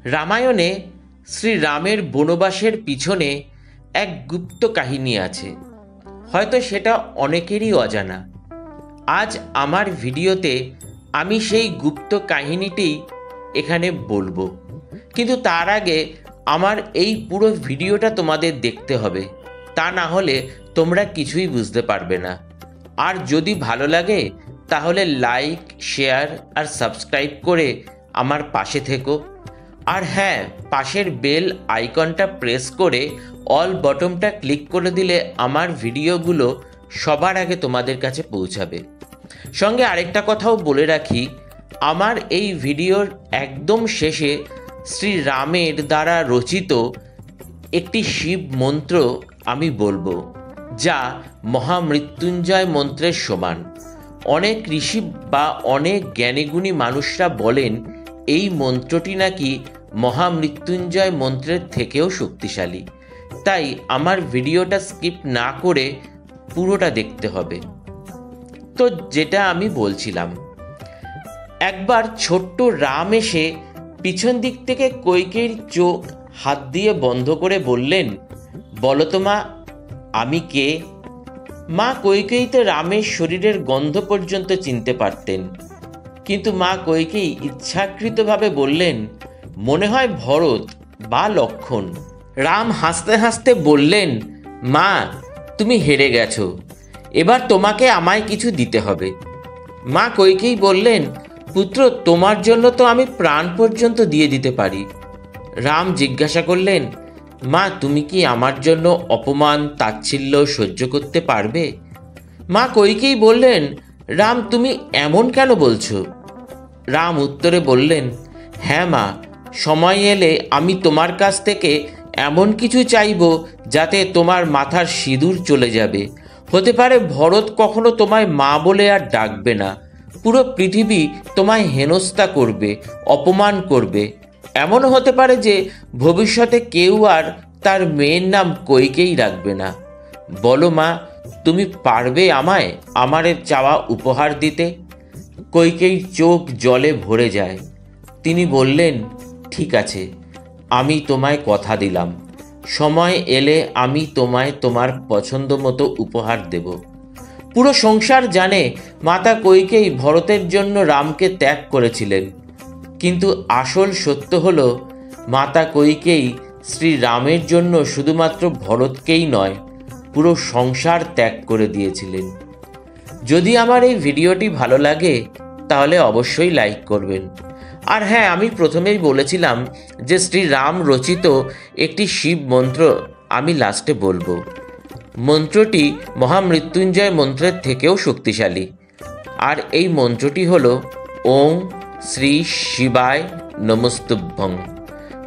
রামায়ণে শ্রীরামের বনবাসের পিছনে এক গুপ্ত কাহিনী আছে, হয়তো সেটা অনেকেরই অজানা। আজ আমার ভিডিওতে আমি সেই গুপ্ত কাহিনীটি এখানে বলবো, কিন্তু তার আগে আমার এই পুরো ভিডিওটা তোমাদের দেখতে হবে, তা না হলে তোমরা কিছুই বুঝতে পারবে না। আর যদি ভালো লাগে তাহলে লাইক, শেয়ার আর সাবস্ক্রাইব করে আমার পাশে থেকো। আর হ্যাঁ, পাশের বেল আইকনটা প্রেস করে অল বটনটা ক্লিক করে দিলে আমার ভিডিওগুলো সবার আগে তোমাদের কাছে পৌঁছাবে। সঙ্গে আরেকটা কথাও বলে রাখি, আমার এই ভিডিওর একদম শেষে শ্রীরামের দ্বারা রচিত একটি শিব মন্ত্র আমি বলবো, যা মহামৃত্যুঞ্জয় মন্ত্রের সমান। অনেক ঋষি বা অনেক জ্ঞানীগুণী মানুষরা বলেন এই মন্ত্রটি নাকি মহামৃত্যুঞ্জয় মন্ত্রের থেকেও শক্তিশালী। তাই আমার ভিডিওটা স্কিপ না করে পুরোটা দেখতে হবে। তো যেটা আমি বলছিলাম, একবার ছোট্ট রাম এসে পিছন দিক থেকে কইকেয়ীর চোখ হাত দিয়ে বন্ধ করে বললেন, বলো তো মা, আমি কে? মা কইকেয়ী তো রামের শরীরের গন্ধ পর্যন্ত চিনতে পারতেন, কিন্তু মা কইকেয়ী ইচ্ছাকৃতভাবে বললেন, মনে হয় ভরত বা লক্ষণ। রাম হাসতে হাসতে বললেন, মা তুমি হেরে গেছো, এবার তোমাকে আমায় কিছু দিতে হবে। মা কইকেয়ী বললেন, পুত্র তোমার জন্য তো আমি প্রাণ পর্যন্ত দিয়ে দিতে পারি। রাম জিজ্ঞাসা করলেন, মা তুমি কি আমার জন্য অপমান তাচ্ছিল্য সহ্য করতে পারবে? মা কইকেয়ী বললেন, রাম তুমি এমন কেন বলছো? রাম উত্তরে বললেন, হ্যাঁ মা, সময় এলে আমি তোমার কাছ থেকে এমন কিছু চাইব যাতে তোমার মাথার সিঁদুর চলে যাবে। হতে পারে ভরত কখনো তোমায় মা বলে আর ডাকবে না, পুরো পৃথিবী তোমায় হেনস্থা করবে, অপমান করবে। এমনও হতে পারে যে ভবিষ্যতে কেউ আর তার মেয়ের নাম কইকেয়ী রাখবে না। বলো মা, তুমি পারবে আমায় আমার চাওয়া উপহার দিতে? কইকেয়ীর চোখ জলে ভরে যায়। তিনি বললেন, ঠিক আছে, আমি তোমায় কথা দিলাম, সময় এলে আমি তোমায় তোমার পছন্দ মতো উপহার দেব। পুরো সংসার জানে মাতা কইকেয়ী ভরতের জন্য রামকে ত্যাগ করেছিলেন, কিন্তু আসল সত্য হলো মাতা কইকেয়ী শ্রীরামের জন্য শুধুমাত্র ভরতকেই নয়, পুরো সংসার ত্যাগ করে দিয়েছিলেন। যদি আমার এই ভিডিওটি ভালো লাগে তাহলে অবশ্যই লাইক করবেন। আর হ্যাঁ, আমি প্রথমেই বলেছিলাম যে শ্রীরাম রচিত একটি শিব মন্ত্র আমি লাস্টে বলবো। মন্ত্রটি মহামৃত্যুঞ্জয় মন্ত্রের থেকেও শক্তিশালী। আর এই মন্ত্রটি হলো ওং শ্রী শিবায় নমস্তুভ্যং।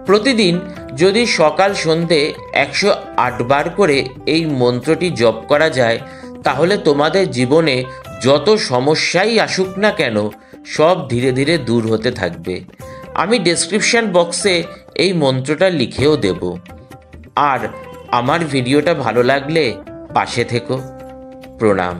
প্রতিদিন যদি সকাল সন্ধে 108 বার করে এই মন্ত্রটি জপ করা যায়, তাহলে তোমাদের জীবনে যত সমস্যাই আসুক না কেন সব ধীরে ধীরে দূর হতে থাকবে। আমি ডেসক্রিপশন বক্সে এই মন্ত্রটা লিখেও দেব। আর আমার ভিডিওটা ভালো লাগলে পাশে থেকো। প্রণাম।